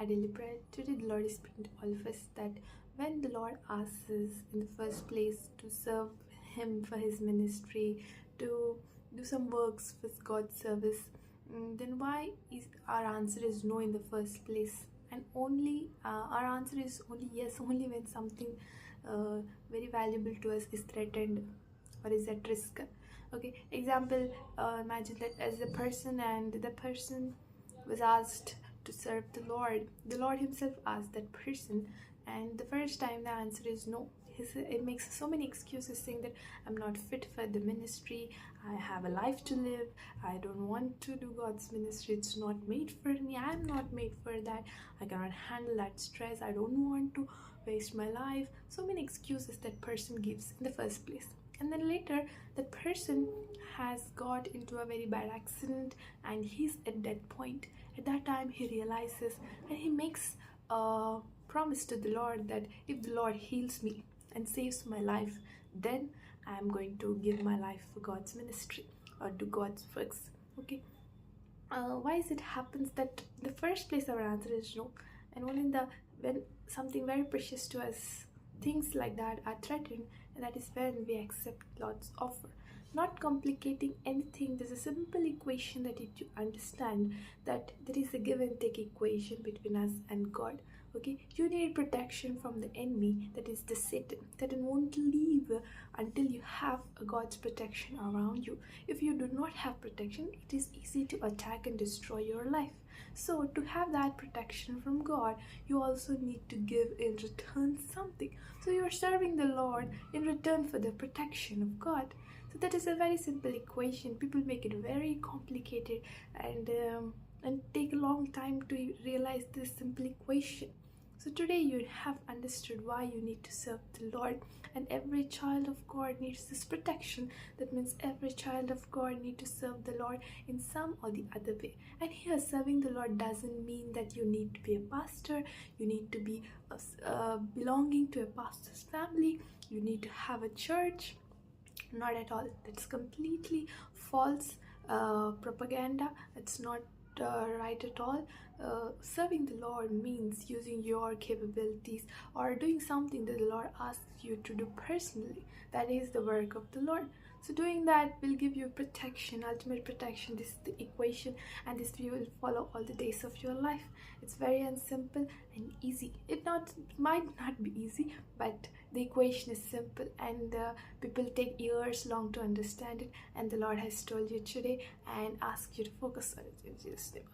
our daily prayer. Today, the Lord is speaking to all of us that when the Lord asks us in the first place to serve Him for His ministry, to do some works for God's service, then why is our answer is no in the first place? And only our answer is only yes only when something very valuable to us is threatened or is at risk. Okay, example, imagine that as a person, and the person was asked to serve the Lord Himself asked that person, and the first time the answer is no. It makes so many excuses, saying that I'm not fit for the ministry, I have a life to live, I don't want to do God's ministry, it's not made for me, I'm not made for that, I cannot handle that stress, I don't want to waste my life. So many excuses that person gives in the first place. And then later that person has got into a very bad accident and he's at that point. At that time he realizes and he makes a promise to the Lord that if the Lord heals me and saves my life, then I am going to give my life for God's ministry or do God's works. Okay, why is it happens that the first place our answer is no, and only in the when something very precious to us, things like that are threatened, and that is when we accept Lord's offer. Not complicating anything, there's a simple equation that you need to understand, that there is a give and take equation between us and God. Okay, you need protection from the enemy, that is the Satan, that won't leave until you have God's protection around you. If you do not have protection, it is easy to attack and destroy your life. So to have that protection from God, you also need to give in return something. So you are serving the Lord in return for the protection of God. So that is a very simple equation. People make it very complicated and take a long time to realize this simple equation. So today you have understood why you need to serve the Lord, and every child of God needs this protection. That means every child of God needs to serve the Lord in some or the other way. And here, serving the Lord doesn't mean that you need to be a pastor, you need to be belonging to a pastor's family, you need to have a church. Not at all. That's completely false propaganda. It's not right at all. Serving the Lord means using your capabilities or doing something that the Lord asks you to do personally. That is the work of the Lord. So doing that will give you protection, ultimate protection. This is the equation, and this you will follow all the days of your life. It's very simple and easy. It might not be easy, but the equation is simple, and people take years long to understand it. And the Lord has told you today and ask you to focus on it in Jesus' name.